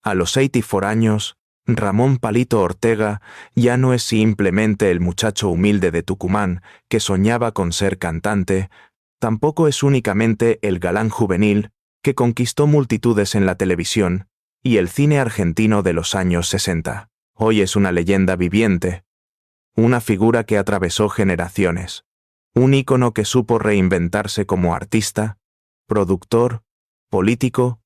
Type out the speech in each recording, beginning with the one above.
A los 84 años, Ramón Palito Ortega ya no es simplemente el muchacho humilde de Tucumán que soñaba con ser cantante, tampoco es únicamente el galán juvenil que conquistó multitudes en la televisión y el cine argentino de los años 60. Hoy es una leyenda viviente, una figura que atravesó generaciones, un ícono que supo reinventarse como artista, productor, político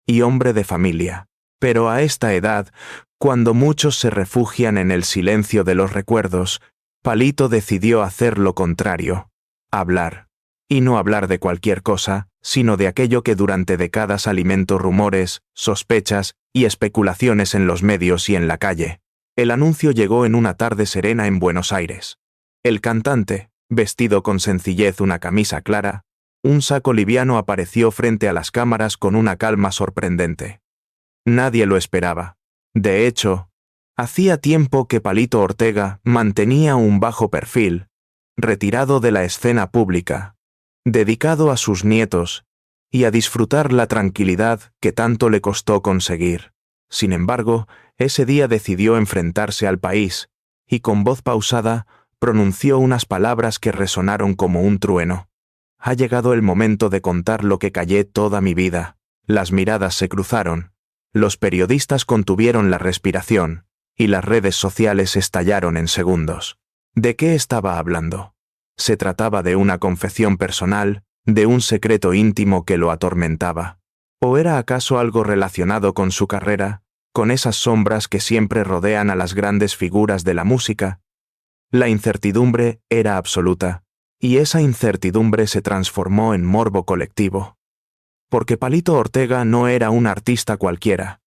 y hombre de familia. Pero a esta edad, cuando muchos se refugian en el silencio de los recuerdos, Palito decidió hacer lo contrario, hablar. Y no hablar de cualquier cosa, sino de aquello que durante décadas alimentó rumores, sospechas y especulaciones en los medios y en la calle. El anuncio llegó en una tarde serena en Buenos Aires. El cantante, vestido con sencillez una camisa clara, un saco liviano, apareció frente a las cámaras con una calma sorprendente. Nadie lo esperaba. De hecho, hacía tiempo que Palito Ortega mantenía un bajo perfil, retirado de la escena pública, dedicado a sus nietos y a disfrutar la tranquilidad que tanto le costó conseguir. Sin embargo, ese día decidió enfrentarse al país y con voz pausada pronunció unas palabras que resonaron como un trueno. Ha llegado el momento de contar lo que callé toda mi vida. Las miradas se cruzaron. Los periodistas contuvieron la respiración, y las redes sociales estallaron en segundos. ¿De qué estaba hablando? ¿Se trataba de una confesión personal, de un secreto íntimo que lo atormentaba? ¿O era acaso algo relacionado con su carrera, con esas sombras que siempre rodean a las grandes figuras de la música? La incertidumbre era absoluta, y esa incertidumbre se transformó en morbo colectivo. Porque Palito Ortega no era un artista cualquiera.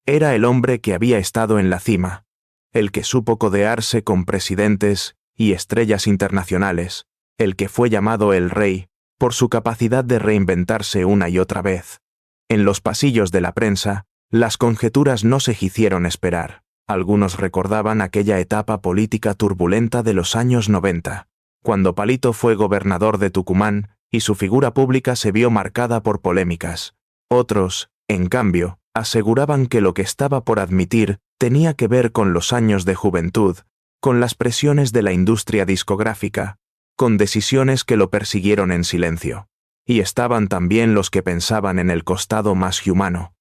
Era el hombre que había estado en la cima, el que supo codearse con presidentes y estrellas internacionales, el que fue llamado el Rey por su capacidad de reinventarse una y otra vez. En los pasillos de la prensa, las conjeturas no se hicieron esperar. Algunos recordaban aquella etapa política turbulenta de los años 90, cuando Palito fue gobernador de Tucumán y su figura pública se vio marcada por polémicas. Otros, en cambio, aseguraban que lo que estaba por admitir tenía que ver con los años de juventud, con las presiones de la industria discográfica, con decisiones que lo persiguieron en silencio. Y estaban también los que pensaban en el costado más humano.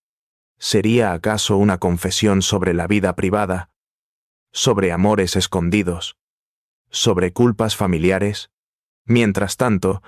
¿Sería acaso una confesión sobre la vida privada? ¿Sobre amores escondidos? ¿Sobre culpas familiares? Mientras tanto,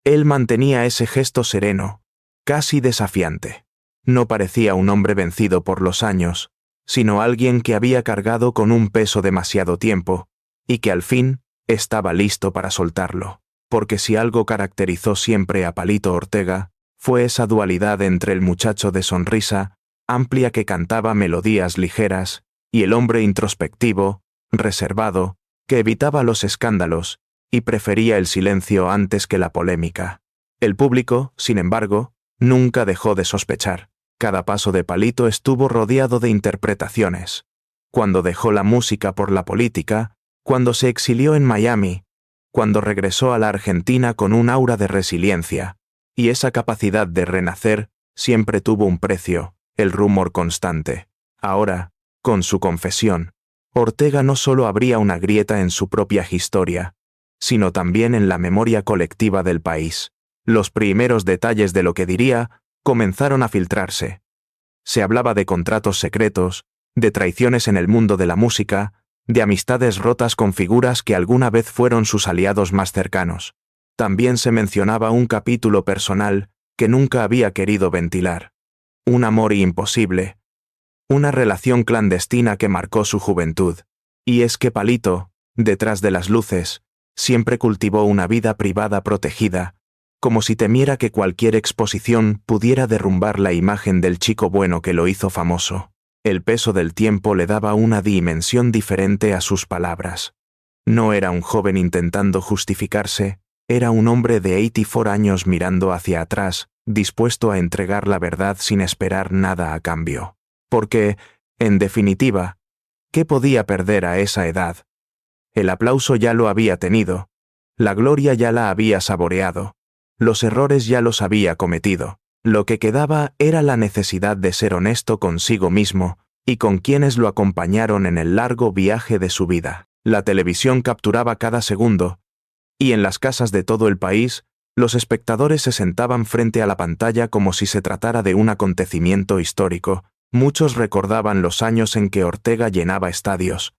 él mantenía ese gesto sereno, casi desafiante. No parecía un hombre vencido por los años, sino alguien que había cargado con un peso demasiado tiempo, y que al fin estaba listo para soltarlo. Porque si algo caracterizó siempre a Palito Ortega, fue esa dualidad entre el muchacho de sonrisa amplia que cantaba melodías ligeras, y el hombre introspectivo, reservado, que evitaba los escándalos y prefería el silencio antes que la polémica. El público, sin embargo, nunca dejó de sospechar. Cada paso de Palito estuvo rodeado de interpretaciones. Cuando dejó la música por la política, cuando se exilió en Miami, cuando regresó a la Argentina con un aura de resiliencia, y esa capacidad de renacer siempre tuvo un precio, el rumor constante. Ahora, con su confesión, Ortega no solo abría una grieta en su propia historia, sino también en la memoria colectiva del país. Los primeros detalles de lo que diría comenzaron a filtrarse. Se hablaba de contratos secretos, de traiciones en el mundo de la música, de amistades rotas con figuras que alguna vez fueron sus aliados más cercanos. También se mencionaba un capítulo personal que nunca había querido ventilar. Un amor imposible. Una relación clandestina que marcó su juventud. Y es que Palito, detrás de las luces, siempre cultivó una vida privada protegida, como si temiera que cualquier exposición pudiera derrumbar la imagen del chico bueno que lo hizo famoso. El peso del tiempo le daba una dimensión diferente a sus palabras. No era un joven intentando justificarse, era un hombre de 84 años mirando hacia atrás, dispuesto a entregar la verdad sin esperar nada a cambio. Porque, en definitiva, ¿qué podía perder a esa edad? El aplauso ya lo había tenido, la gloria ya la había saboreado, los errores ya los había cometido. Lo que quedaba era la necesidad de ser honesto consigo mismo y con quienes lo acompañaron en el largo viaje de su vida. La televisión capturaba cada segundo, y en las casas de todo el país, los espectadores se sentaban frente a la pantalla como si se tratara de un acontecimiento histórico. Muchos recordaban los años en que Ortega llenaba estadios,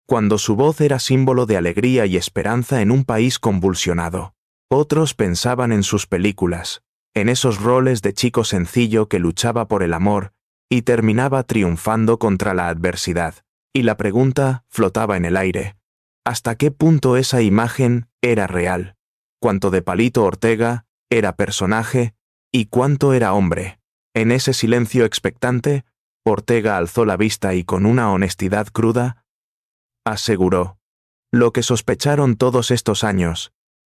cuando su voz era símbolo de alegría y esperanza en un país convulsionado. Otros pensaban en sus películas, en esos roles de chico sencillo que luchaba por el amor y terminaba triunfando contra la adversidad. Y la pregunta flotaba en el aire: ¿hasta qué punto esa imagen era real? ¿Cuánto de Palito Ortega era personaje y cuánto era hombre? En ese silencio expectante, Ortega alzó la vista y con una honestidad cruda aseguró: lo que sospecharon todos estos años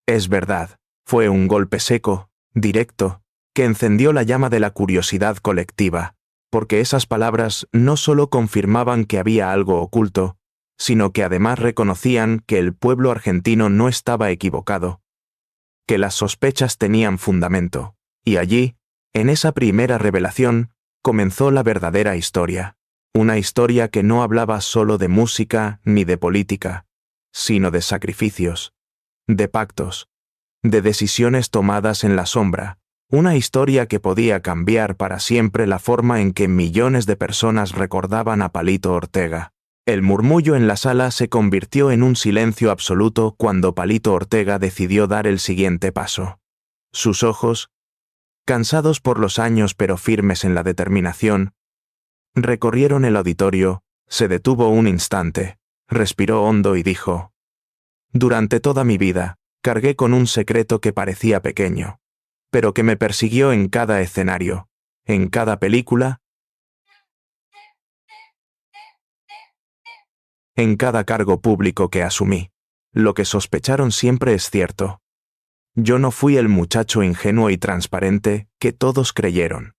es verdad. Fue un golpe seco, directo, que encendió la llama de la curiosidad colectiva, porque esas palabras no solo confirmaban que había algo oculto, sino que además reconocían que el pueblo argentino no estaba equivocado, que las sospechas tenían fundamento. Y allí, en esa primera revelación, comenzó la verdadera historia. Una historia que no hablaba solo de música ni de política, sino de sacrificios, de pactos, de decisiones tomadas en la sombra. Una historia que podía cambiar para siempre la forma en que millones de personas recordaban a Palito Ortega. El murmullo en la sala se convirtió en un silencio absoluto cuando Palito Ortega decidió dar el siguiente paso. Sus ojos, cansados por los años pero firmes en la determinación, recorrieron el auditorio. Se detuvo un instante, respiró hondo y dijo: durante toda mi vida, cargué con un secreto que parecía pequeño, pero que me persiguió en cada escenario, en cada película, en cada cargo público que asumí. Lo que sospecharon siempre es cierto. Yo no fui el muchacho ingenuo y transparente que todos creyeron.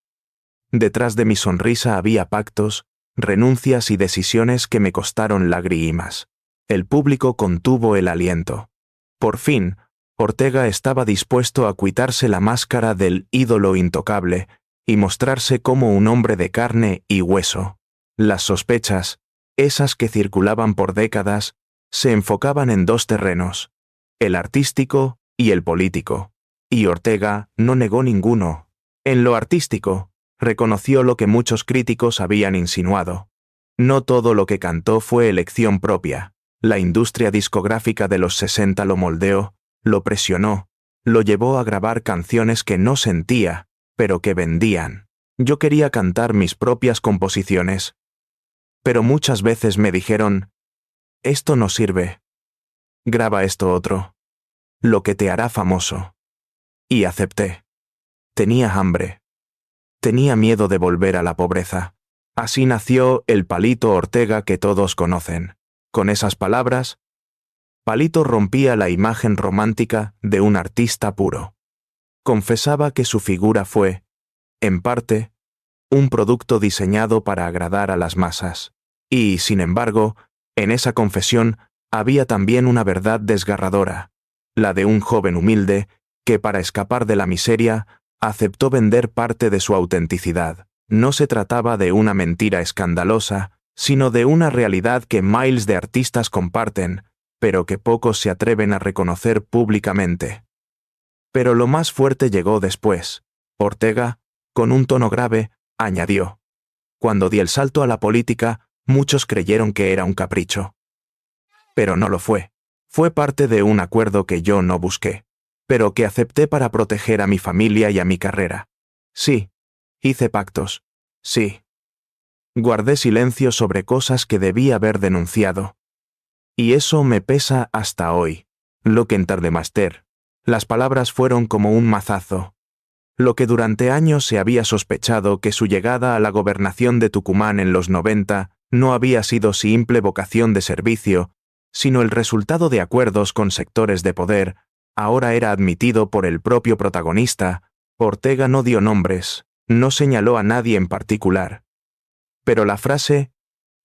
Detrás de mi sonrisa había pactos, renuncias y decisiones que me costaron lágrimas. El público contuvo el aliento. Por fin, Ortega estaba dispuesto a quitarse la máscara del ídolo intocable y mostrarse como un hombre de carne y hueso. Las sospechas, esas que circulaban por décadas, se enfocaban en dos terrenos: el artístico y el político. Y Ortega no negó ninguno. En lo artístico, reconoció lo que muchos críticos habían insinuado. No todo lo que cantó fue elección propia. La industria discográfica de los 60 lo moldeó, lo presionó, lo llevó a grabar canciones que no sentía, pero que vendían. Yo quería cantar mis propias composiciones, pero muchas veces me dijeron: esto no sirve. Graba esto otro, lo que te hará famoso. Y acepté. Tenía hambre. Tenía miedo de volver a la pobreza. Así nació el Palito Ortega que todos conocen. Con esas palabras, Palito rompía la imagen romántica de un artista puro. Confesaba que su figura fue, en parte, un producto diseñado para agradar a las masas. Y, sin embargo, en esa confesión había también una verdad desgarradora, la de un joven humilde que, para escapar de la miseria, aceptó vender parte de su autenticidad. No se trataba de una mentira escandalosa, sino de una realidad que miles de artistas comparten, pero que pocos se atreven a reconocer públicamente. Pero lo más fuerte llegó después. Ortega, con un tono grave, añadió: cuando di el salto a la política, muchos creyeron que era un capricho. Pero no lo fue. Fue parte de un acuerdo que yo no busqué, pero que acepté para proteger a mi familia y a mi carrera. Sí, hice pactos. Sí. Guardé silencio sobre cosas que debí haber denunciado. Y eso me pesa hasta hoy. Lo que en Tardemaster. Las palabras fueron como un mazazo. Lo que durante años se había sospechado que su llegada a la gobernación de Tucumán en los 90 no había sido simple vocación de servicio, sino el resultado de acuerdos con sectores de poder, ahora era admitido por el propio protagonista. Ortega no dio nombres, no señaló a nadie en particular. Pero la frase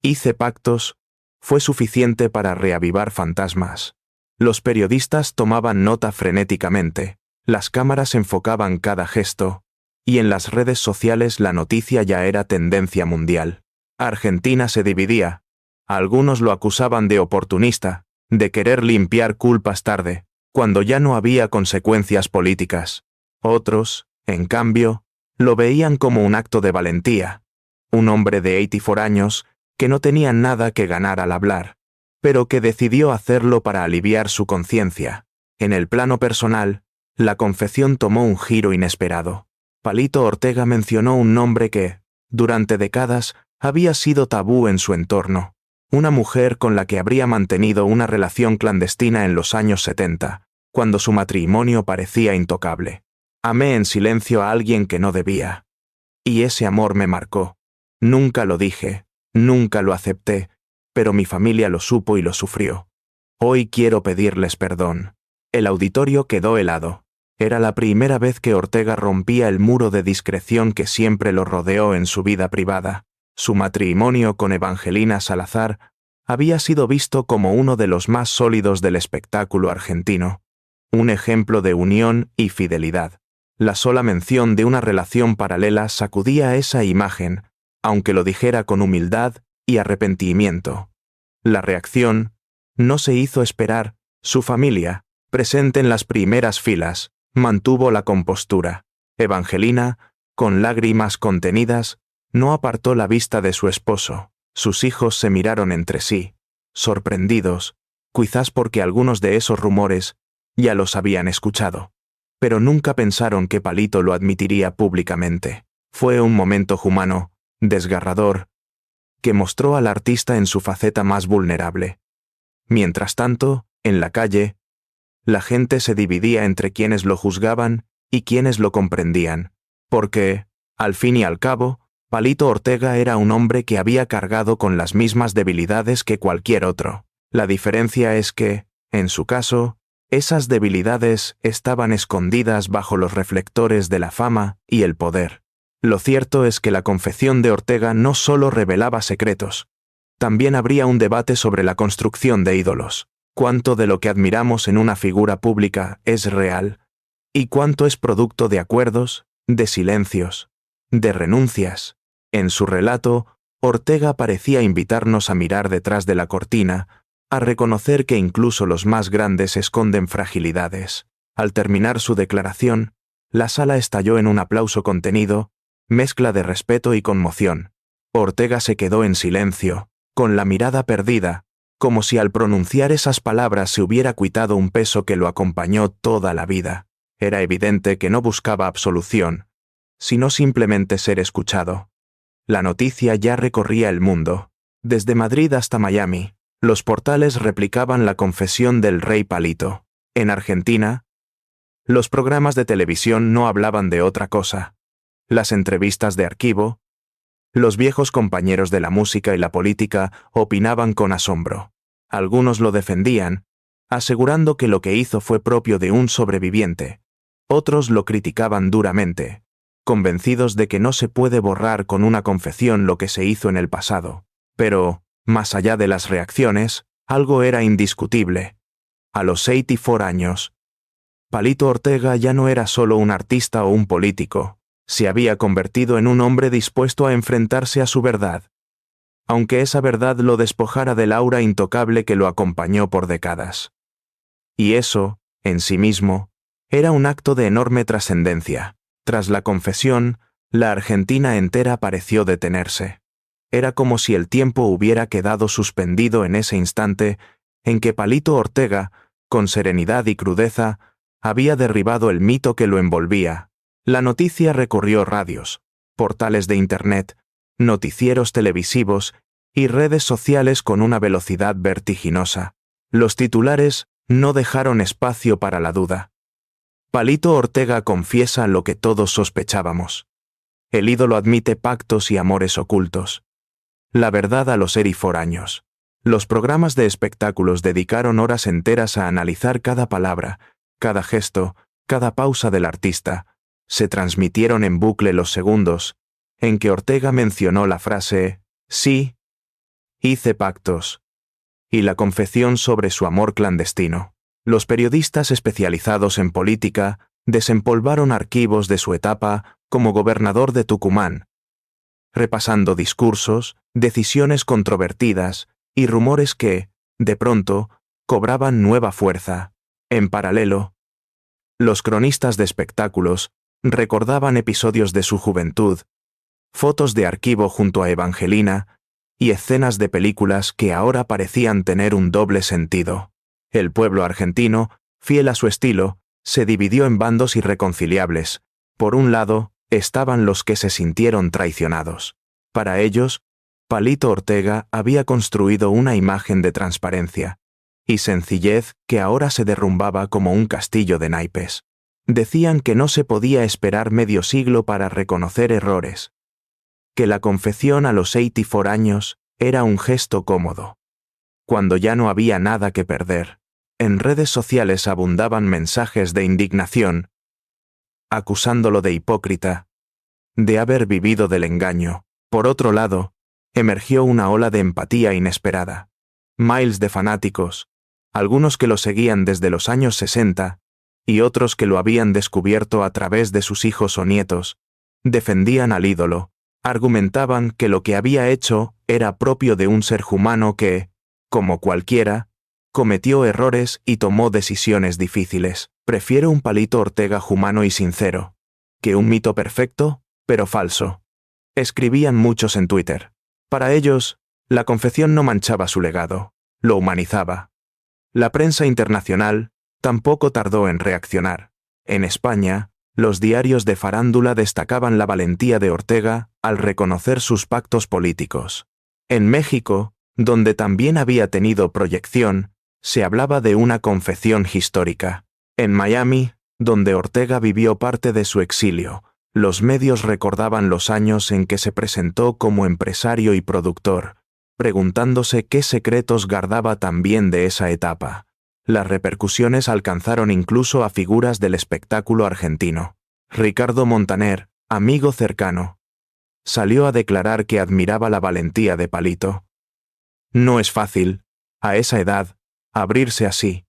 «hice pactos» fue suficiente para reavivar fantasmas. Los periodistas tomaban nota frenéticamente, las cámaras enfocaban cada gesto, y en las redes sociales la noticia ya era tendencia mundial. Argentina se dividía. Algunos lo acusaban de oportunista, de querer limpiar culpas tarde, cuando ya no había consecuencias políticas. Otros, en cambio, lo veían como un acto de valentía. Un hombre de 84 años que no tenía nada que ganar al hablar, pero que decidió hacerlo para aliviar su conciencia. En el plano personal, la confesión tomó un giro inesperado. Palito Ortega mencionó un nombre que, durante décadas, había sido tabú en su entorno. Una mujer con la que habría mantenido una relación clandestina en los años 70, cuando su matrimonio parecía intocable. Amé en silencio a alguien que no debía. Y ese amor me marcó. Nunca lo dije, nunca lo acepté, pero mi familia lo supo y lo sufrió. Hoy quiero pedirles perdón. El auditorio quedó helado. Era la primera vez que Ortega rompía el muro de discreción que siempre lo rodeó en su vida privada. Su matrimonio con Evangelina Salazar había sido visto como uno de los más sólidos del espectáculo argentino. Un ejemplo de unión y fidelidad. La sola mención de una relación paralela sacudía esa imagen, aunque lo dijera con humildad y arrepentimiento. La reacción no se hizo esperar. Su familia, presente en las primeras filas, mantuvo la compostura. Evangelina, con lágrimas contenidas, no apartó la vista de su esposo. Sus hijos se miraron entre sí, sorprendidos, quizás porque algunos de esos rumores ya los habían escuchado. Pero nunca pensaron que Palito lo admitiría públicamente. Fue un momento humano, desgarrador, que mostró al artista en su faceta más vulnerable. Mientras tanto, en la calle, la gente se dividía entre quienes lo juzgaban y quienes lo comprendían, porque, al fin y al cabo, Palito Ortega era un hombre que había cargado con las mismas debilidades que cualquier otro. La diferencia es que, en su caso, esas debilidades estaban escondidas bajo los reflectores de la fama y el poder. Lo cierto es que la confesión de Ortega no solo revelaba secretos, también habría un debate sobre la construcción de ídolos. ¿Cuánto de lo que admiramos en una figura pública es real? ¿Y cuánto es producto de acuerdos, de silencios, de renuncias? En su relato, Ortega parecía invitarnos a mirar detrás de la cortina, a reconocer que incluso los más grandes esconden fragilidades. Al terminar su declaración, la sala estalló en un aplauso contenido, mezcla de respeto y conmoción. Ortega se quedó en silencio, con la mirada perdida, como si al pronunciar esas palabras se hubiera quitado un peso que lo acompañó toda la vida. Era evidente que no buscaba absolución, sino simplemente ser escuchado. La noticia ya recorría el mundo. Desde Madrid hasta Miami, los portales replicaban la confesión del rey Palito. En Argentina, los programas de televisión no hablaban de otra cosa. Las entrevistas de archivo, los viejos compañeros de la música y la política opinaban con asombro. Algunos lo defendían, asegurando que lo que hizo fue propio de un sobreviviente. Otros lo criticaban duramente, convencidos de que no se puede borrar con una confesión lo que se hizo en el pasado. Pero, más allá de las reacciones, algo era indiscutible. A los 84 años, Palito Ortega ya no era solo un artista o un político, se había convertido en un hombre dispuesto a enfrentarse a su verdad, aunque esa verdad lo despojara del aura intocable que lo acompañó por décadas. Y eso, en sí mismo, era un acto de enorme trascendencia. Tras la confesión, la Argentina entera pareció detenerse. Era como si el tiempo hubiera quedado suspendido en ese instante en que Palito Ortega, con serenidad y crudeza, había derribado el mito que lo envolvía. La noticia recorrió radios, portales de Internet, noticieros televisivos y redes sociales con una velocidad vertiginosa. Los titulares no dejaron espacio para la duda. Palito Ortega confiesa lo que todos sospechábamos. El ídolo admite pactos y amores ocultos. La verdad a los 84 años. Los programas de espectáculos dedicaron horas enteras a analizar cada palabra, cada gesto, cada pausa del artista. Se transmitieron en bucle los segundos en que Ortega mencionó la frase «Sí, hice pactos» y la confesión sobre su amor clandestino. Los periodistas especializados en política desempolvaron archivos de su etapa como gobernador de Tucumán, repasando discursos, decisiones controvertidas y rumores que, de pronto, cobraban nueva fuerza. En paralelo, los cronistas de espectáculos recordaban episodios de su juventud, fotos de archivo junto a Evangelina y escenas de películas que ahora parecían tener un doble sentido. El pueblo argentino, fiel a su estilo, se dividió en bandos irreconciliables. Por un lado, estaban los que se sintieron traicionados. Para ellos, Palito Ortega había construido una imagen de transparencia y sencillez que ahora se derrumbaba como un castillo de naipes. Decían que no se podía esperar medio siglo para reconocer errores, que la confesión a los 84 años era un gesto cómodo. Cuando ya no había nada que perder, en redes sociales abundaban mensajes de indignación, acusándolo de hipócrita, de haber vivido del engaño. Por otro lado, emergió una ola de empatía inesperada. Miles de fanáticos, algunos que lo seguían desde los años 60 y otros que lo habían descubierto a través de sus hijos o nietos, defendían al ídolo, argumentaban que lo que había hecho era propio de un ser humano que, como cualquiera, cometió errores y tomó decisiones difíciles. Prefiero un Palito Ortega humano y sincero, que un mito perfecto, pero falso. Escribían muchos en Twitter. Para ellos, la confesión no manchaba su legado, lo humanizaba. La prensa internacional tampoco tardó en reaccionar. En España, los diarios de farándula destacaban la valentía de Ortega al reconocer sus pactos políticos. En México, donde también había tenido proyección, se hablaba de una confesión histórica. En Miami, donde Ortega vivió parte de su exilio, los medios recordaban los años en que se presentó como empresario y productor, preguntándose qué secretos guardaba también de esa etapa. Las repercusiones alcanzaron incluso a figuras del espectáculo argentino. Ricardo Montaner, amigo cercano, salió a declarar que admiraba la valentía de Palito. No es fácil, a esa edad, abrirse así.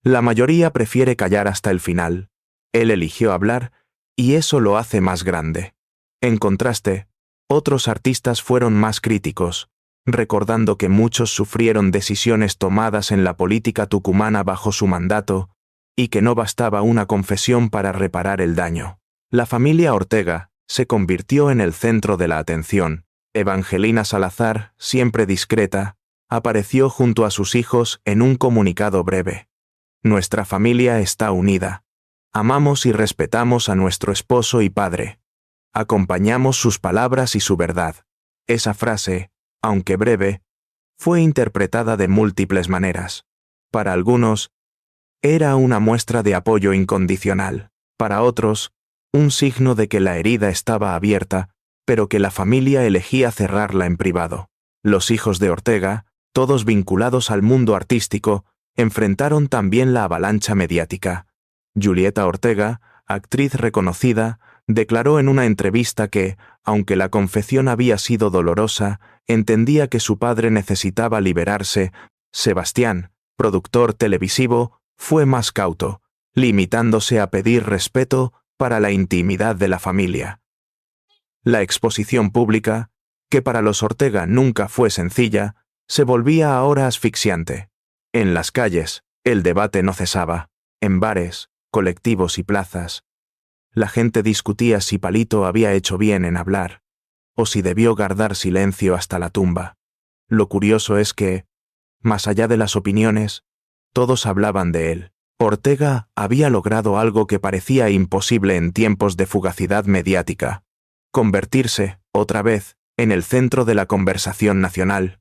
La mayoría prefiere callar hasta el final. Él eligió hablar, y eso lo hace más grande. En contraste, otros artistas fueron más críticos, recordando que muchos sufrieron decisiones tomadas en la política tucumana bajo su mandato, y que no bastaba una confesión para reparar el daño. La familia Ortega se convirtió en el centro de la atención. Evangelina Salazar, siempre discreta, apareció junto a sus hijos en un comunicado breve. Nuestra familia está unida. Amamos y respetamos a nuestro esposo y padre. Acompañamos sus palabras y su verdad. Esa frase, aunque breve, fue interpretada de múltiples maneras. Para algunos, era una muestra de apoyo incondicional. Para otros, un signo de que la herida estaba abierta, pero que la familia elegía cerrarla en privado. Los hijos de Ortega, todos vinculados al mundo artístico, enfrentaron también la avalancha mediática. Julieta Ortega, actriz reconocida, declaró en una entrevista que, aunque la confesión había sido dolorosa, entendía que su padre necesitaba liberarse. Sebastián, productor televisivo, fue más cauto, limitándose a pedir respeto para la intimidad de la familia. La exposición pública, que para los Ortega nunca fue sencilla, se volvía ahora asfixiante. En las calles, el debate no cesaba. En bares, colectivos y plazas, la gente discutía si Palito había hecho bien en hablar, o si debió guardar silencio hasta la tumba. Lo curioso es que, más allá de las opiniones, todos hablaban de él. Ortega había logrado algo que parecía imposible en tiempos de fugacidad mediática: convertirse, otra vez, en el centro de la conversación nacional.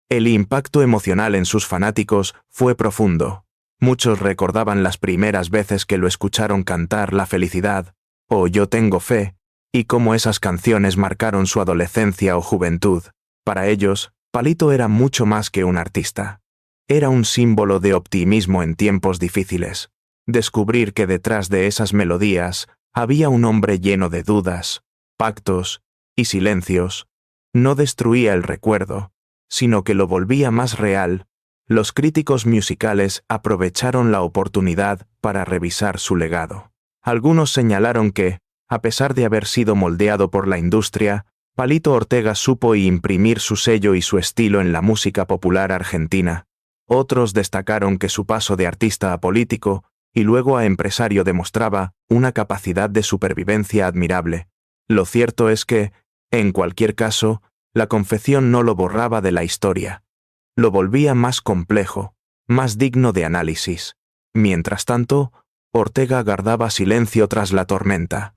El impacto emocional en sus fanáticos fue profundo. Muchos recordaban las primeras veces que lo escucharon cantar La Felicidad o Yo Tengo Fe, y cómo esas canciones marcaron su adolescencia o juventud. Para ellos, Palito era mucho más que un artista. Era un símbolo de optimismo en tiempos difíciles. Descubrir que detrás de esas melodías había un hombre lleno de dudas, pactos y silencios, no destruía el recuerdo, sino que lo volvía más real. Los críticos musicales aprovecharon la oportunidad para revisar su legado. Algunos señalaron que, a pesar de haber sido moldeado por la industria, Palito Ortega supo imprimir su sello y su estilo en la música popular argentina. Otros destacaron que su paso de artista a político y luego a empresario demostraba una capacidad de supervivencia admirable. Lo cierto es que, en cualquier caso, la confesión no lo borraba de la historia. Lo volvía más complejo, más digno de análisis. Mientras tanto, Ortega guardaba silencio tras la tormenta.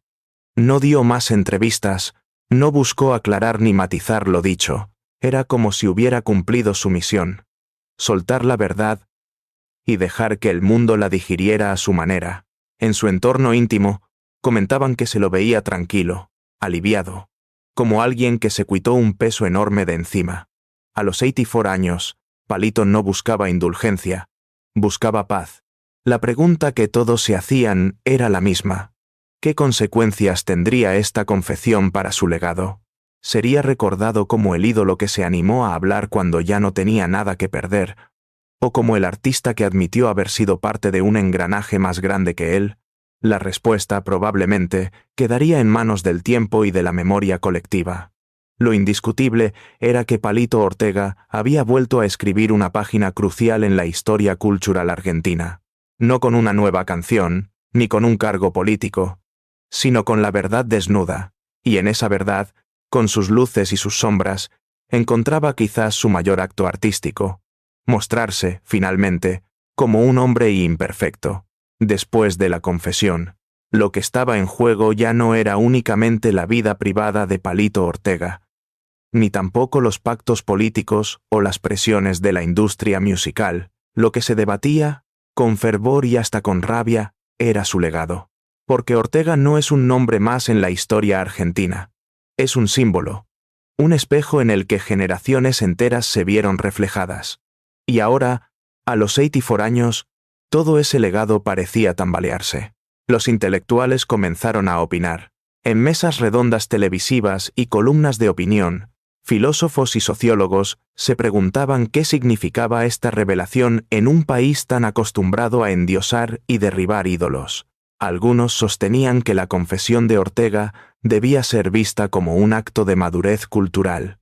No dio más entrevistas, no buscó aclarar ni matizar lo dicho. Era como si hubiera cumplido su misión: soltar la verdad y dejar que el mundo la digiriera a su manera. En su entorno íntimo, comentaban que se lo veía tranquilo, aliviado, como alguien que se quitó un peso enorme de encima. A los 84 años, Palito no buscaba indulgencia, buscaba paz. La pregunta que todos se hacían era la misma: ¿qué consecuencias tendría esta confesión para su legado? ¿Sería recordado como el ídolo que se animó a hablar cuando ya no tenía nada que perder, o como el artista que admitió haber sido parte de un engranaje más grande que él? La respuesta probablemente quedaría en manos del tiempo y de la memoria colectiva. Lo indiscutible era que Palito Ortega había vuelto a escribir una página crucial en la historia cultural argentina, no con una nueva canción, ni con un cargo político, sino con la verdad desnuda, y en esa verdad, con sus luces y sus sombras, encontraba quizás su mayor acto artístico: mostrarse, finalmente, como un hombre imperfecto. Después de la confesión, lo que estaba en juego ya no era únicamente la vida privada de Palito Ortega, ni tampoco los pactos políticos o las presiones de la industria musical. Lo que se debatía, con fervor y hasta con rabia, era su legado. Porque Ortega no es un nombre más en la historia argentina. Es un símbolo, un espejo en el que generaciones enteras se vieron reflejadas. Y ahora, a los 84 años, todo ese legado parecía tambalearse. Los intelectuales comenzaron a opinar. En mesas redondas televisivas y columnas de opinión, filósofos y sociólogos se preguntaban qué significaba esta revelación en un país tan acostumbrado a endiosar y derribar ídolos. Algunos sostenían que la confesión de Ortega debía ser vista como un acto de madurez cultural.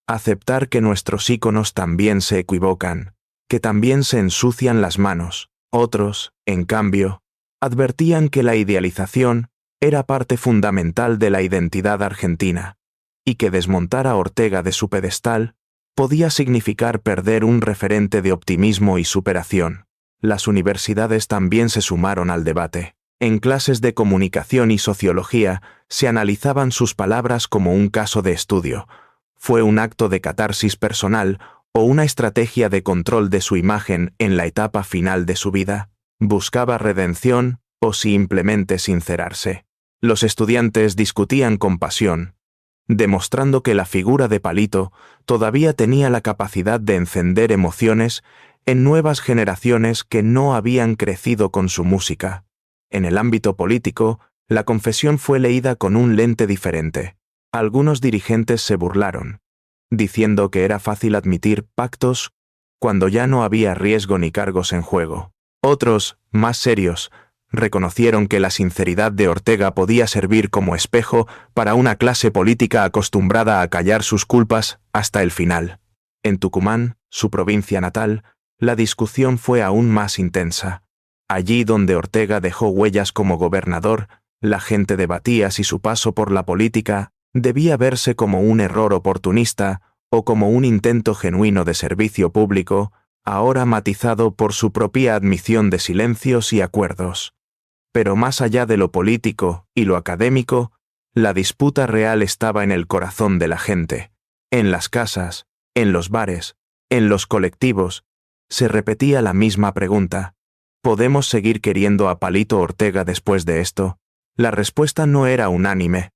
Aceptar que nuestros íconos también se equivocan, que también se ensucian las manos. Otros, en cambio, advertían que la idealización era parte fundamental de la identidad argentina, y que desmontar a Ortega de su pedestal podía significar perder un referente de optimismo y superación. Las universidades también se sumaron al debate. En clases de comunicación y sociología se analizaban sus palabras como un caso de estudio. ¿Fue un acto de catarsis personal o una estrategia de control de su imagen en la etapa final de su vida? ¿Buscaba redención o simplemente sincerarse? Los estudiantes discutían con pasión, demostrando que la figura de Palito todavía tenía la capacidad de encender emociones en nuevas generaciones que no habían crecido con su música. En el ámbito político, la confesión fue leída con un lente diferente. Algunos dirigentes se burlaron, diciendo que era fácil admitir pactos cuando ya no había riesgo ni cargos en juego. Otros, más serios, reconocieron que la sinceridad de Ortega podía servir como espejo para una clase política acostumbrada a callar sus culpas hasta el final. En Tucumán, su provincia natal, la discusión fue aún más intensa. Allí donde Ortega dejó huellas como gobernador, la gente debatía si su paso por la política debía verse como un error oportunista o como un intento genuino de servicio público, ahora matizado por su propia admisión de silencios y acuerdos. Pero más allá de lo político y lo académico, la disputa real estaba en el corazón de la gente. En las casas, en los bares, en los colectivos, se repetía la misma pregunta: ¿podemos seguir queriendo a Palito Ortega después de esto? La respuesta no era unánime,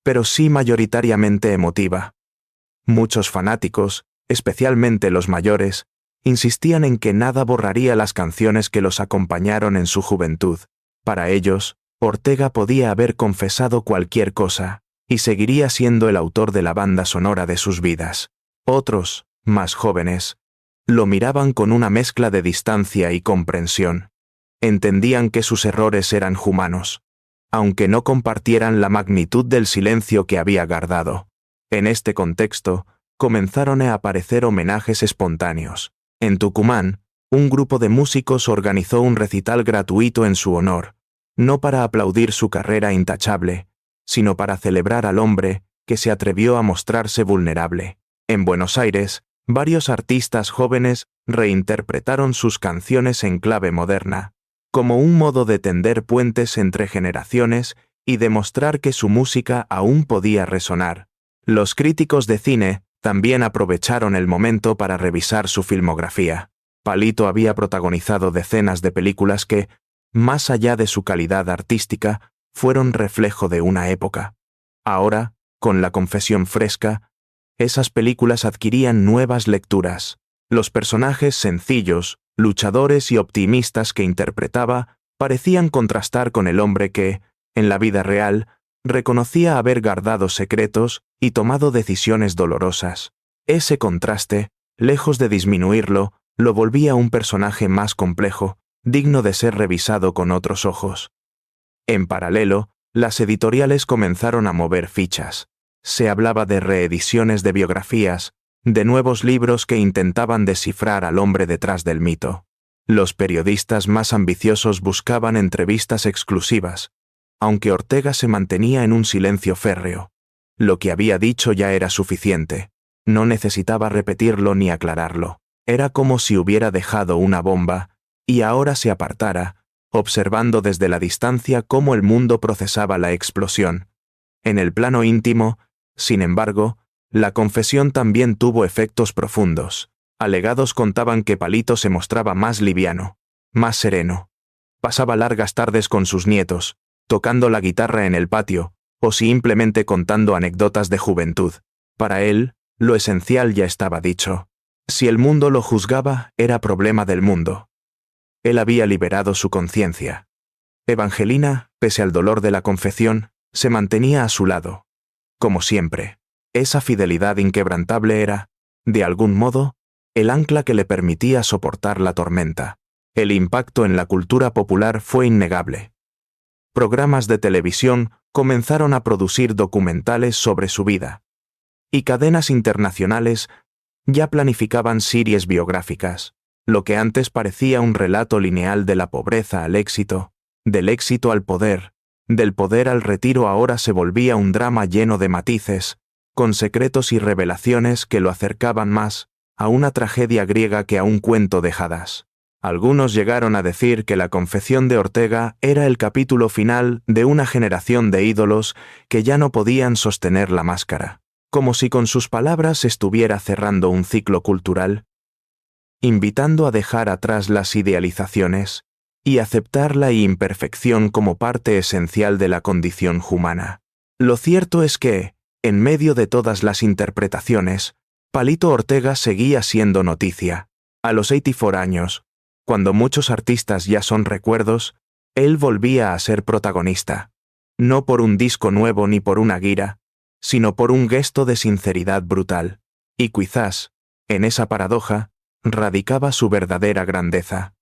pero sí mayoritariamente emotiva. Muchos fanáticos, especialmente los mayores, insistían en que nada borraría las canciones que los acompañaron en su juventud. Para ellos, Ortega podía haber confesado cualquier cosa, y seguiría siendo el autor de la banda sonora de sus vidas. Otros, más jóvenes, lo miraban con una mezcla de distancia y comprensión. Entendían que sus errores eran humanos, aunque no compartieran la magnitud del silencio que había guardado. En este contexto, comenzaron a aparecer homenajes espontáneos. En Tucumán, un grupo de músicos organizó un recital gratuito en su honor, no para aplaudir su carrera intachable, sino para celebrar al hombre que se atrevió a mostrarse vulnerable. En Buenos Aires, varios artistas jóvenes reinterpretaron sus canciones en clave moderna, como un modo de tender puentes entre generaciones y demostrar que su música aún podía resonar. Los críticos de cine también aprovecharon el momento para revisar su filmografía. Palito había protagonizado decenas de películas que, más allá de su calidad artística, fueron reflejo de una época. Ahora, con La confesión fresca, esas películas adquirían nuevas lecturas. Los personajes sencillos, luchadores y optimistas que interpretaba parecían contrastar con el hombre que, en la vida real, reconocía haber guardado secretos y tomado decisiones dolorosas. Ese contraste, lejos de disminuirlo, lo volvía un personaje más complejo, digno de ser revisado con otros ojos. En paralelo, las editoriales comenzaron a mover fichas. Se hablaba de reediciones de biografías, de nuevos libros que intentaban descifrar al hombre detrás del mito. Los periodistas más ambiciosos buscaban entrevistas exclusivas, aunque Ortega se mantenía en un silencio férreo. Lo que había dicho ya era suficiente. No necesitaba repetirlo ni aclararlo. Era como si hubiera dejado una bomba, y ahora se apartara, observando desde la distancia cómo el mundo procesaba la explosión. En el plano íntimo, sin embargo, la confesión también tuvo efectos profundos. Allegados contaban que Palito se mostraba más liviano, más sereno. Pasaba largas tardes con sus nietos, tocando la guitarra en el patio, o simplemente contando anécdotas de juventud. Para él, lo esencial ya estaba dicho. Si el mundo lo juzgaba, era problema del mundo. Él había liberado su conciencia. Evangelina, pese al dolor de la confesión, se mantenía a su lado. Como siempre, esa fidelidad inquebrantable era, de algún modo, el ancla que le permitía soportar la tormenta. El impacto en la cultura popular fue innegable. Programas de televisión comenzaron a producir documentales sobre su vida, y cadenas internacionales ya planificaban series biográficas. Lo que antes parecía un relato lineal de la pobreza al éxito, del éxito al poder, del poder al retiro, ahora se volvía un drama lleno de matices, con secretos y revelaciones que lo acercaban más a una tragedia griega que a un cuento de hadas. Algunos llegaron a decir que La confesión de Ortega era el capítulo final de una generación de ídolos que ya no podían sostener la máscara, como si con sus palabras estuviera cerrando un ciclo cultural, invitando a dejar atrás las idealizaciones y aceptar la imperfección como parte esencial de la condición humana. Lo cierto es que, en medio de todas las interpretaciones, Palito Ortega seguía siendo noticia. A los 84 años, cuando muchos artistas ya son recuerdos, él volvía a ser protagonista, no por un disco nuevo ni por una gira, sino por un gesto de sinceridad brutal. Y quizás, en esa paradoja, radicaba su verdadera grandeza.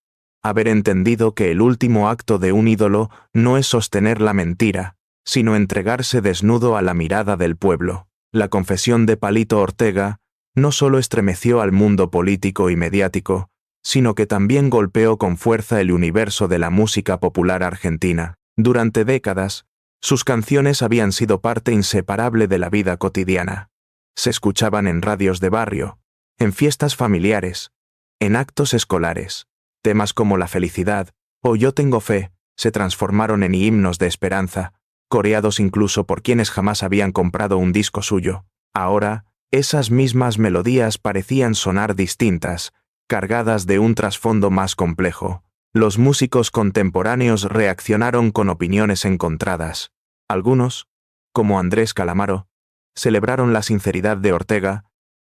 Haber entendido que el último acto de un ídolo no es sostener la mentira, sino entregarse desnudo a la mirada del pueblo. La confesión de Palito Ortega no solo estremeció al mundo político y mediático, sino que también golpeó con fuerza el universo de la música popular argentina. Durante décadas, sus canciones habían sido parte inseparable de la vida cotidiana. Se escuchaban en radios de barrio, en fiestas familiares, en actos escolares. Temas como La felicidad o Yo tengo fe se transformaron en himnos de esperanza, coreados incluso por quienes jamás habían comprado un disco suyo. Ahora, esas mismas melodías parecían sonar distintas, cargadas de un trasfondo más complejo. Los músicos contemporáneos reaccionaron con opiniones encontradas. Algunos, como Andrés Calamaro, celebraron la sinceridad de Ortega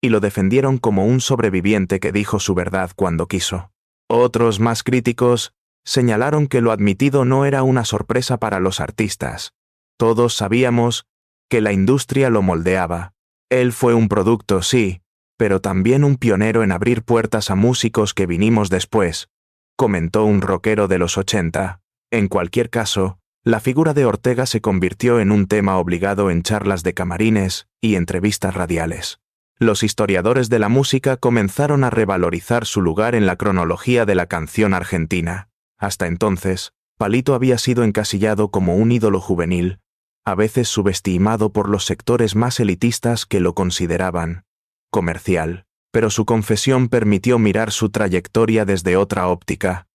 y lo defendieron como un sobreviviente que dijo su verdad cuando quiso. Otros, más críticos, señalaron que lo admitido no era una sorpresa para los artistas. Todos sabíamos que la industria lo moldeaba. Él fue un producto, sí, pero también un pionero en abrir puertas a músicos que vinimos después, comentó un rockero de los 80. En cualquier caso, La figura de Ortega se convirtió en un tema obligado en charlas de camarines y entrevistas radiales. Los historiadores de la música comenzaron a revalorizar su lugar en la cronología de la canción argentina. Hasta entonces, Palito había sido encasillado como un ídolo juvenil, a veces subestimado por los sectores más elitistas que lo consideraban comercial, pero su confesión permitió mirar su trayectoria desde otra óptica,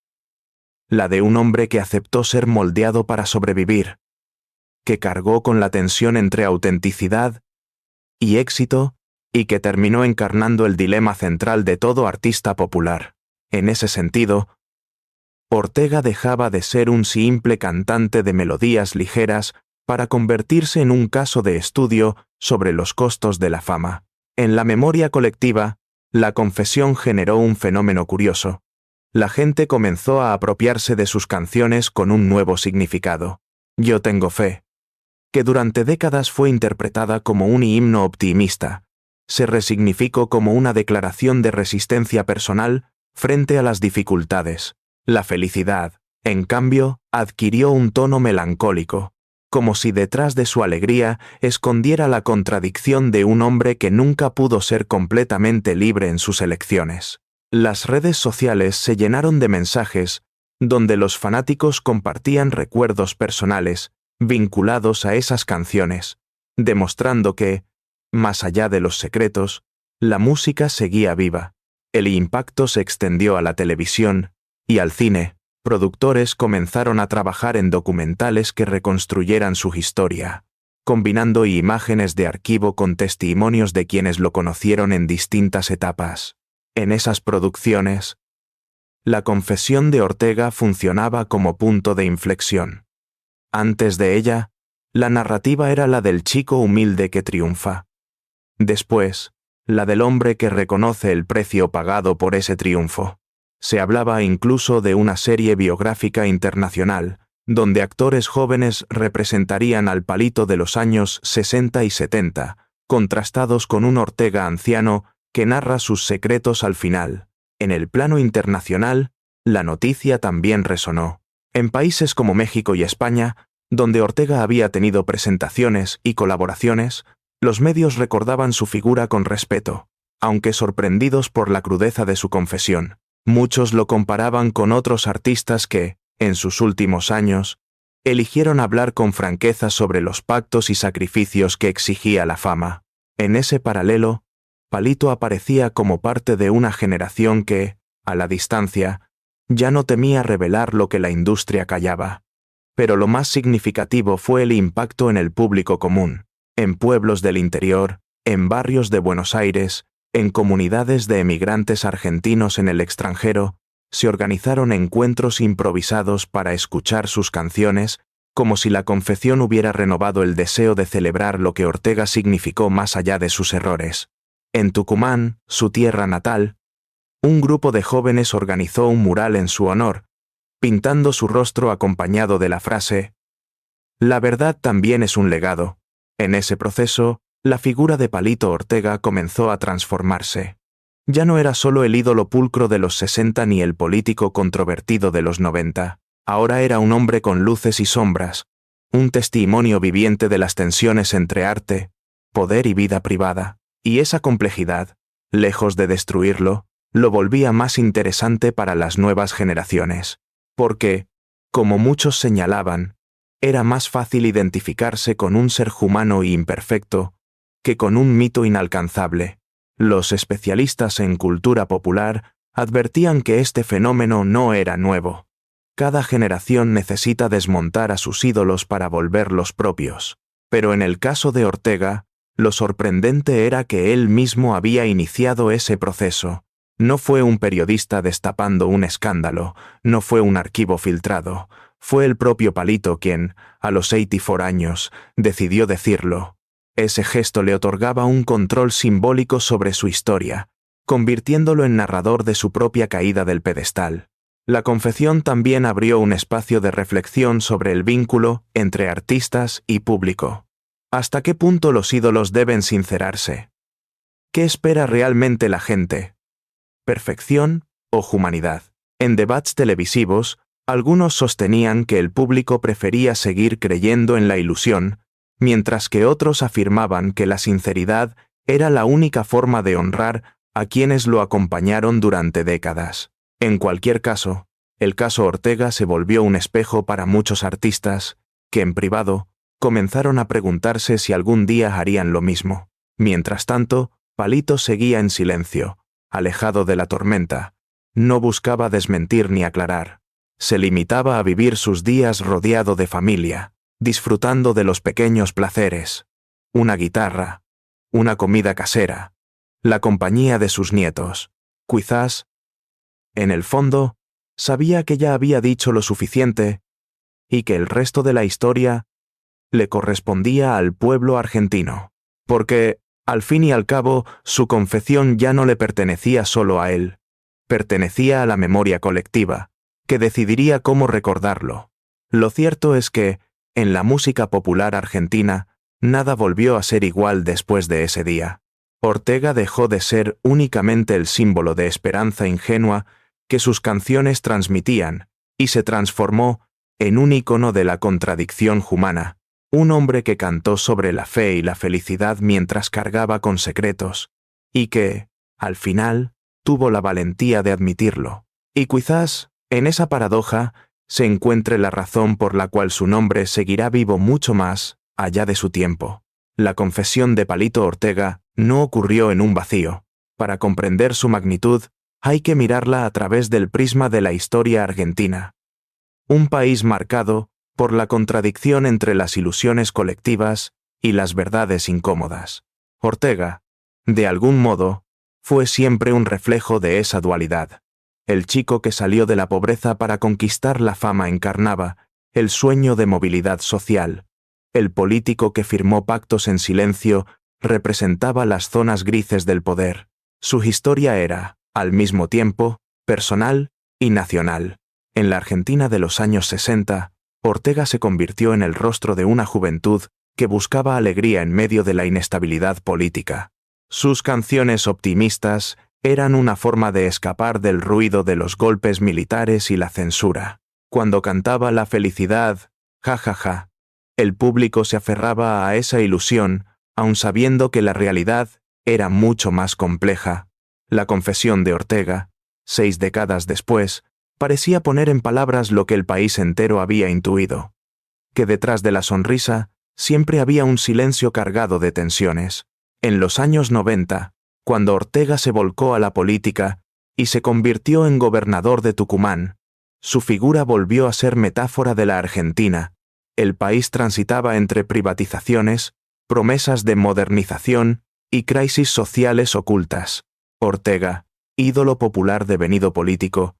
la de un hombre que aceptó ser moldeado para sobrevivir, que cargó con la tensión entre autenticidad y éxito, y que terminó encarnando el dilema central de todo artista popular. En ese sentido, Ortega dejaba de ser un simple cantante de melodías ligeras para convertirse en un caso de estudio sobre los costos de la fama. En la memoria colectiva, la confesión generó un fenómeno curioso. La gente comenzó a apropiarse de sus canciones con un nuevo significado. Yo tengo fe, que durante décadas fue interpretada como un himno optimista, se resignificó como una declaración de resistencia personal frente a las dificultades. La felicidad, en cambio, adquirió un tono melancólico, como si detrás de su alegría escondiera la contradicción de un hombre que nunca pudo ser completamente libre en sus elecciones. Las redes sociales se llenaron de mensajes donde los fanáticos compartían recuerdos personales vinculados a esas canciones, demostrando que, más allá de los secretos, la música seguía viva. El impacto se extendió a la televisión y al cine. Productores comenzaron a trabajar en documentales que reconstruyeran su historia, combinando imágenes de archivo con testimonios de quienes lo conocieron en distintas etapas. En esas producciones, la confesión de Ortega funcionaba como punto de inflexión. Antes de ella, la narrativa era la del chico humilde que triunfa. Después, la del hombre que reconoce el precio pagado por ese triunfo. Se hablaba incluso de una serie biográfica internacional, donde actores jóvenes representarían al Palito de los años 60 y 70, contrastados con un Ortega anciano que narra sus secretos al final. En el plano internacional, la noticia también resonó. En países como México y España, donde Ortega había tenido presentaciones y colaboraciones, los medios recordaban su figura con respeto, aunque sorprendidos por la crudeza de su confesión. Muchos lo comparaban con otros artistas que, en sus últimos años, eligieron hablar con franqueza sobre los pactos y sacrificios que exigía la fama. En ese paralelo, Palito aparecía como parte de una generación que, a la distancia, ya no temía revelar lo que la industria callaba. Pero lo más significativo fue el impacto en el público común, en pueblos del interior, en barrios de Buenos Aires, en comunidades de emigrantes argentinos en el extranjero, se organizaron encuentros improvisados para escuchar sus canciones, como si la confesión hubiera renovado el deseo de celebrar lo que Ortega significó más allá de sus errores. En Tucumán, su tierra natal, un grupo de jóvenes organizó un mural en su honor, pintando su rostro acompañado de la frase: «La verdad también es un legado». En ese proceso, la figura de Palito Ortega comenzó a transformarse. Ya no era solo el ídolo pulcro de los 60 ni el político controvertido de los 90. Ahora era un hombre con luces y sombras, un testimonio viviente de las tensiones entre arte, poder y vida privada. Y esa complejidad, lejos de destruirlo, lo volvía más interesante para las nuevas generaciones. Porque, como muchos señalaban, era más fácil identificarse con un ser humano e imperfecto que con un mito inalcanzable. Los especialistas en cultura popular advertían que este fenómeno no era nuevo. Cada generación necesita desmontar a sus ídolos para volverlos propios. Pero en el caso de Ortega, lo sorprendente era que él mismo había iniciado ese proceso. No fue un periodista destapando un escándalo, no fue un archivo filtrado, fue el propio Palito quien, a los 84 años, decidió decirlo. Ese gesto le otorgaba un control simbólico sobre su historia, convirtiéndolo en narrador de su propia caída del pedestal. La confesión también abrió un espacio de reflexión sobre el vínculo entre artistas y público. ¿Hasta qué punto los ídolos deben sincerarse? ¿Qué espera realmente la gente? ¿Perfección o humanidad? En debates televisivos, Algunos sostenían que el público prefería seguir creyendo en la ilusión, mientras que otros afirmaban que la sinceridad era la única forma de honrar a quienes lo acompañaron durante décadas. En cualquier caso, el caso Ortega se volvió un espejo para muchos artistas que, en privado, comenzaron a preguntarse si algún día harían lo mismo. Mientras tanto, Palito seguía en silencio, alejado de la tormenta. No buscaba desmentir ni aclarar. Se limitaba a vivir sus días rodeado de familia, disfrutando de los pequeños placeres. Una guitarra, una comida casera, la compañía de sus nietos. Quizás, en el fondo, sabía que ya había dicho lo suficiente y que el resto de la historia le correspondía al pueblo argentino. Porque, al fin y al cabo, su confesión ya no le pertenecía solo a él. Pertenecía a la memoria colectiva, que decidiría cómo recordarlo. Lo cierto es que, en la música popular argentina, nada volvió a ser igual después de ese día. Ortega dejó de ser únicamente el símbolo de esperanza ingenua que sus canciones transmitían, y se transformó en un ícono de la contradicción humana, un hombre que cantó sobre la fe y la felicidad mientras cargaba con secretos, y que, al final, tuvo la valentía de admitirlo. Y quizás, en esa paradoja, se encuentre la razón por la cual su nombre seguirá vivo mucho más allá de su tiempo. La confesión de Palito Ortega no ocurrió en un vacío. Para comprender su magnitud, hay que mirarla a través del prisma de la historia argentina. Un país marcado por la contradicción entre las ilusiones colectivas y las verdades incómodas. Ortega, de algún modo, fue siempre un reflejo de esa dualidad. El chico que salió de la pobreza para conquistar la fama encarnaba el sueño de movilidad social. El político que firmó pactos en silencio representaba las zonas grises del poder. Su historia era, al mismo tiempo, personal y nacional. En la Argentina de los años 60, Ortega se convirtió en el rostro de una juventud que buscaba alegría en medio de la inestabilidad política. Sus canciones optimistas eran una forma de escapar del ruido de los golpes militares y la censura. Cuando cantaba la felicidad, ja ja ja, el público se aferraba a esa ilusión, aun sabiendo que la realidad era mucho más compleja. La confesión de Ortega, 6 décadas después, parecía poner en palabras lo que el país entero había intuido, que detrás de la sonrisa siempre había un silencio cargado de tensiones. En los años 90, cuando Ortega se volcó a la política y se convirtió en gobernador de Tucumán, su figura volvió a ser metáfora de la Argentina. El país transitaba entre privatizaciones, promesas de modernización y crisis sociales ocultas. Ortega, ídolo popular devenido político,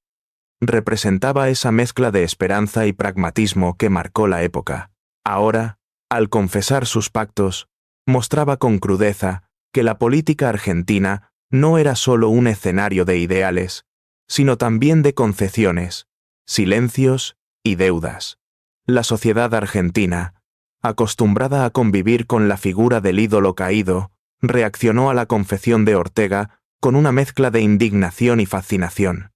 representaba esa mezcla de esperanza y pragmatismo que marcó la época. Ahora, al confesar sus pactos, mostraba con crudeza que la política argentina no era solo un escenario de ideales, sino también de concesiones, silencios y deudas. La sociedad argentina, acostumbrada a convivir con la figura del ídolo caído, reaccionó a la confesión de Ortega con una mezcla de indignación y fascinación.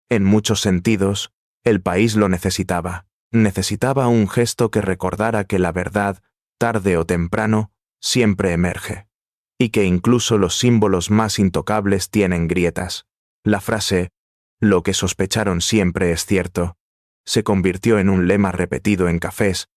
En muchos sentidos, el país lo necesitaba. Necesitaba un gesto que recordara que la verdad, tarde o temprano, siempre emerge. Y que incluso los símbolos más intocables tienen grietas. La frase, "lo que sospecharon siempre es cierto", se convirtió en un lema repetido en cafés,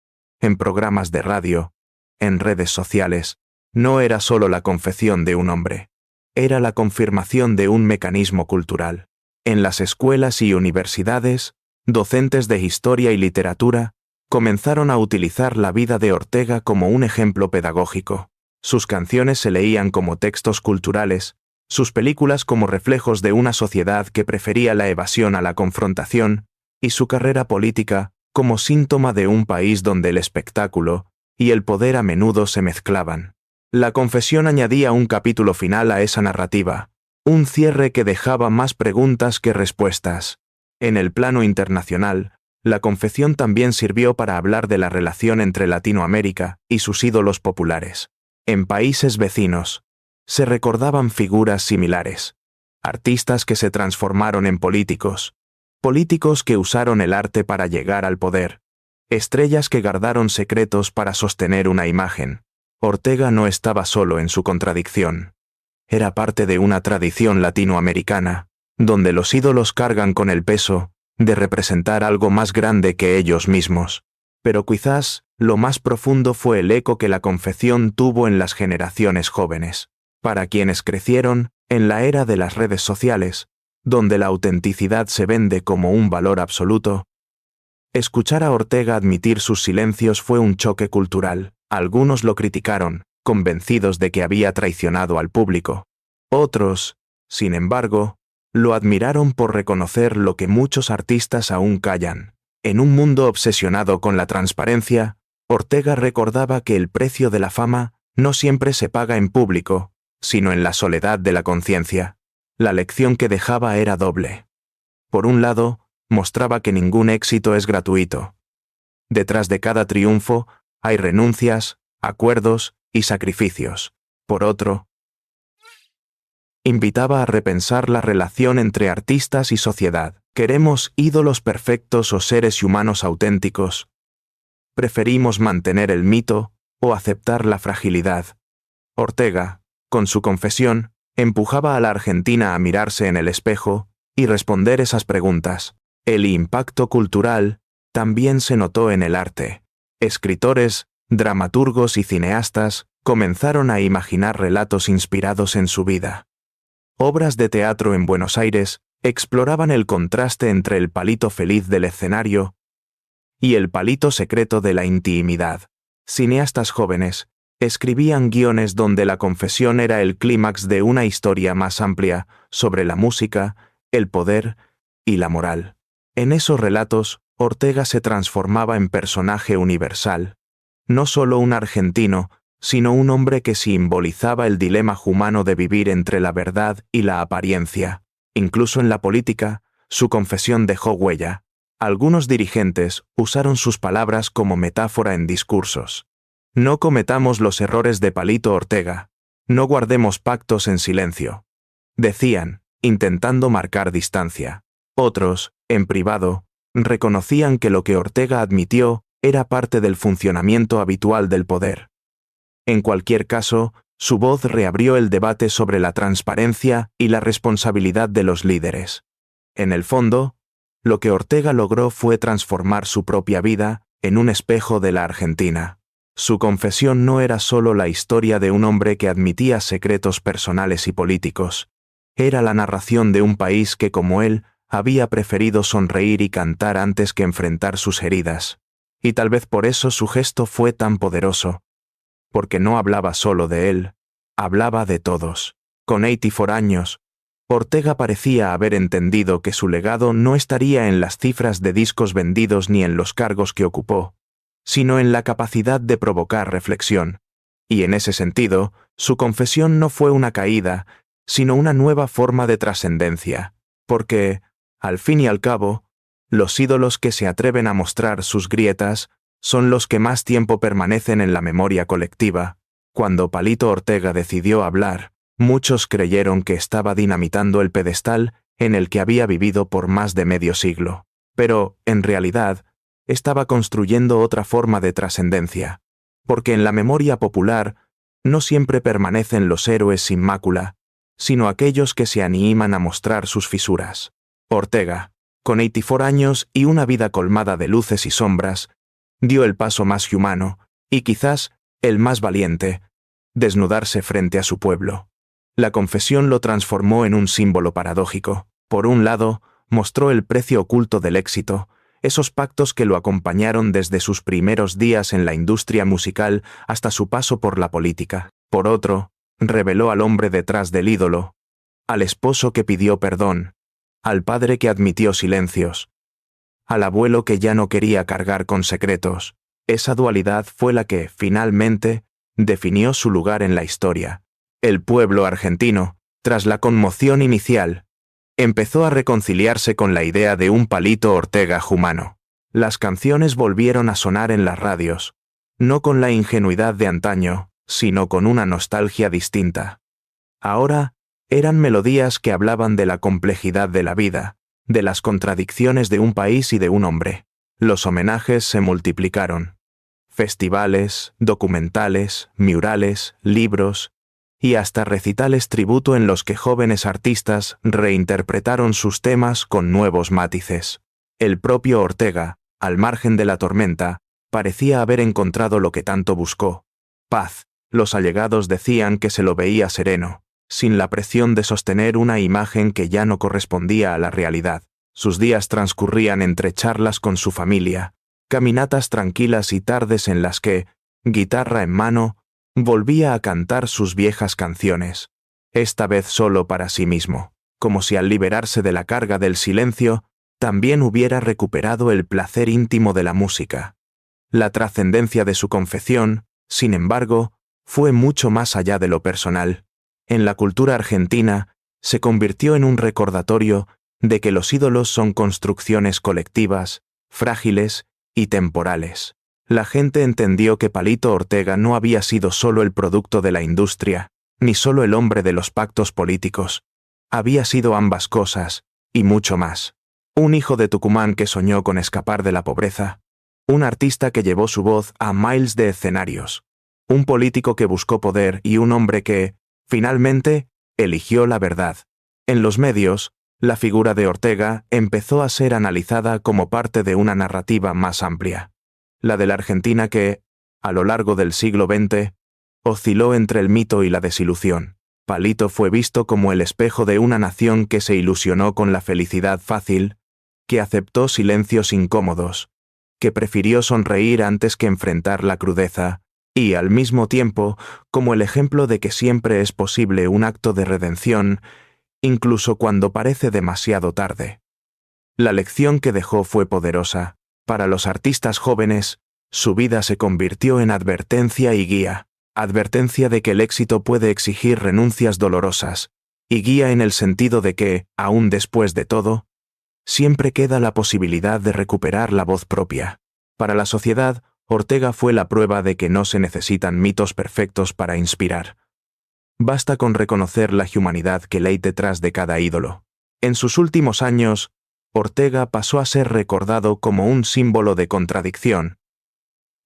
en programas de radio, en redes sociales. No era solo la confesión de un hombre, era la confirmación de un mecanismo cultural. En las escuelas y universidades, docentes de historia y literatura comenzaron a utilizar la vida de Ortega como un ejemplo pedagógico. Sus canciones se leían como textos culturales, sus películas como reflejos de una sociedad que prefería la evasión a la confrontación, y su carrera política como síntoma de un país donde el espectáculo y el poder a menudo se mezclaban. La confesión añadía un capítulo final a esa narrativa, un cierre que dejaba más preguntas que respuestas. En el plano internacional, la confesión también sirvió para hablar de la relación entre Latinoamérica y sus ídolos populares. En países vecinos, se recordaban figuras similares, artistas que se transformaron en políticos, políticos que usaron el arte para llegar al poder, estrellas que guardaron secretos para sostener una imagen. Ortega no estaba solo en su contradicción. Era parte de una tradición latinoamericana, donde los ídolos cargan con el peso de representar algo más grande que ellos mismos. Pero quizás lo más profundo fue el eco que la confesión tuvo en las generaciones jóvenes, para quienes crecieron en la era de las redes sociales, donde la autenticidad se vende como un valor absoluto. Escuchar a Ortega admitir sus silencios fue un choque cultural. Algunos lo criticaron, convencidos de que había traicionado al público. Otros, sin embargo, lo admiraron por reconocer lo que muchos artistas aún callan. En un mundo obsesionado con la transparencia, Ortega recordaba que el precio de la fama no siempre se paga en público, sino en la soledad de la conciencia. La lección que dejaba era doble. Por un lado, mostraba que ningún éxito es gratuito. Detrás de cada triunfo hay renuncias, acuerdos y sacrificios. Por otro, invitaba a repensar la relación entre artistas y sociedad. ¿Queremos ídolos perfectos o seres humanos auténticos? ¿Preferimos mantener el mito o aceptar la fragilidad? Ortega, con su confesión, empujaba a la Argentina a mirarse en el espejo y responder esas preguntas. El impacto cultural también se notó en el arte. Escritores, dramaturgos y cineastas comenzaron a imaginar relatos inspirados en su vida. Obras de teatro en Buenos Aires exploraban el contraste entre el palito feliz del escenario y el palito secreto de la intimidad. Cineastas jóvenes escribían guiones donde la confesión era el clímax de una historia más amplia sobre la música, el poder y la moral. En esos relatos, Ortega se transformaba en personaje universal, no solo un argentino, sino un hombre que simbolizaba el dilema humano de vivir entre la verdad y la apariencia. Incluso en la política, su confesión dejó huella. Algunos dirigentes usaron sus palabras como metáfora en discursos. No cometamos los errores de Palito Ortega. No guardemos pactos en silencio. Decían, intentando marcar distancia. Otros, en privado, reconocían que lo que Ortega admitió era parte del funcionamiento habitual del poder. En cualquier caso, su voz reabrió el debate sobre la transparencia y la responsabilidad de los líderes. En el fondo, lo que Ortega logró fue transformar su propia vida en un espejo de la Argentina. Su confesión no era solo la historia de un hombre que admitía secretos personales y políticos. Era la narración de un país que, como él, había preferido sonreír y cantar antes que enfrentar sus heridas. Y tal vez por eso su gesto fue tan poderoso. Porque no hablaba solo de él, hablaba de todos. Con 84 años, Ortega parecía haber entendido que su legado no estaría en las cifras de discos vendidos ni en los cargos que ocupó, sino en la capacidad de provocar reflexión. Y en ese sentido, su confesión no fue una caída, sino una nueva forma de trascendencia, porque, al fin y al cabo, los ídolos que se atreven a mostrar sus grietas son los que más tiempo permanecen en la memoria colectiva. Cuando Palito Ortega decidió hablar, muchos creyeron que estaba dinamitando el pedestal en el que había vivido por más de medio siglo. Pero, en realidad, estaba construyendo otra forma de trascendencia, porque en la memoria popular no siempre permanecen los héroes sin mácula, sino aquellos que se animan a mostrar sus fisuras. Ortega, con 84 años y una vida colmada de luces y sombras, dio el paso más humano, y quizás el más valiente, desnudarse frente a su pueblo. La confesión lo transformó en un símbolo paradójico. Por un lado, mostró el precio oculto del éxito, esos pactos que lo acompañaron desde sus primeros días en la industria musical hasta su paso por la política. Por otro, reveló al hombre detrás del ídolo, al esposo que pidió perdón, al padre que admitió silencios, al abuelo que ya no quería cargar con secretos. Esa dualidad fue la que, finalmente, definió su lugar en la historia. El pueblo argentino, tras la conmoción inicial, empezó a reconciliarse con la idea de un Palito Ortega humano. Las canciones volvieron a sonar en las radios, no con la ingenuidad de antaño, sino con una nostalgia distinta. Ahora, eran melodías que hablaban de la complejidad de la vida, de las contradicciones de un país y de un hombre. Los homenajes se multiplicaron. Festivales, documentales, murales, libros y hasta recitales tributo en los que jóvenes artistas reinterpretaron sus temas con nuevos matices. El propio Ortega, al margen de la tormenta, parecía haber encontrado lo que tanto buscó: paz. Los allegados decían que se lo veía sereno, sin la presión de sostener una imagen que ya no correspondía a la realidad. Sus días transcurrían entre charlas con su familia, caminatas tranquilas y tardes en las que, guitarra en mano, volvía a cantar sus viejas canciones, esta vez solo para sí mismo, como si al liberarse de la carga del silencio, también hubiera recuperado el placer íntimo de la música. La trascendencia de su confesión, sin embargo, fue mucho más allá de lo personal. En la cultura argentina, se convirtió en un recordatorio de que los ídolos son construcciones colectivas, frágiles y temporales. La gente entendió que Palito Ortega no había sido solo el producto de la industria, ni solo el hombre de los pactos políticos. Había sido ambas cosas, y mucho más. Un hijo de Tucumán que soñó con escapar de la pobreza. Un artista que llevó su voz a miles de escenarios. Un político que buscó poder y un hombre que, finalmente, eligió la verdad. En los medios, la figura de Ortega empezó a ser analizada como parte de una narrativa más amplia. La de la Argentina que, a lo largo del siglo XX, osciló entre el mito y la desilusión. Palito fue visto como el espejo de una nación que se ilusionó con la felicidad fácil, que aceptó silencios incómodos, que prefirió sonreír antes que enfrentar la crudeza, y, al mismo tiempo, como el ejemplo de que siempre es posible un acto de redención, incluso cuando parece demasiado tarde. La lección que dejó fue poderosa. Para los artistas jóvenes, su vida se convirtió en advertencia y guía. Advertencia de que el éxito puede exigir renuncias dolorosas, y guía en el sentido de que, aún después de todo, siempre queda la posibilidad de recuperar la voz propia. Para la sociedad, Ortega fue la prueba de que no se necesitan mitos perfectos para inspirar. Basta con reconocer la humanidad que late detrás de cada ídolo. En sus últimos años, Ortega pasó a ser recordado como un símbolo de contradicción,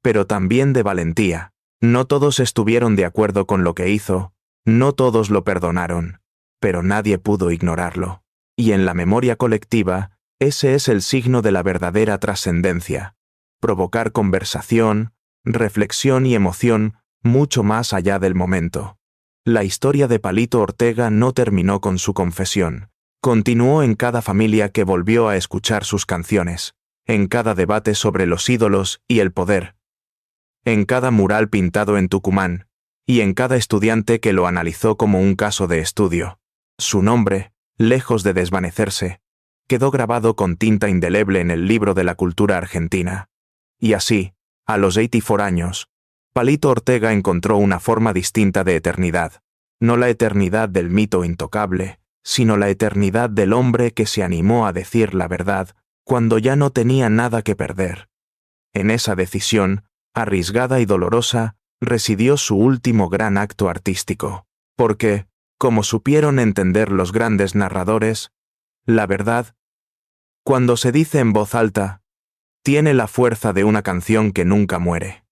pero también de valentía. No todos estuvieron de acuerdo con lo que hizo, no todos lo perdonaron, pero nadie pudo ignorarlo. Y en la memoria colectiva, ese es el signo de la verdadera trascendencia: provocar conversación, reflexión y emoción mucho más allá del momento. La historia de Palito Ortega no terminó con su confesión. Continuó en cada familia que volvió a escuchar sus canciones, en cada debate sobre los ídolos y el poder, en cada mural pintado en Tucumán, y en cada estudiante que lo analizó como un caso de estudio. Su nombre, lejos de desvanecerse, quedó grabado con tinta indeleble en el libro de la cultura argentina. Y así, a los 84 años, Palito Ortega encontró una forma distinta de eternidad. No la eternidad del mito intocable, sino la eternidad del hombre que se animó a decir la verdad cuando ya no tenía nada que perder. En esa decisión, arriesgada y dolorosa, residió su último gran acto artístico. Porque, como supieron entender los grandes narradores, la verdad, cuando se dice en voz alta, tiene la fuerza de una canción que nunca muere.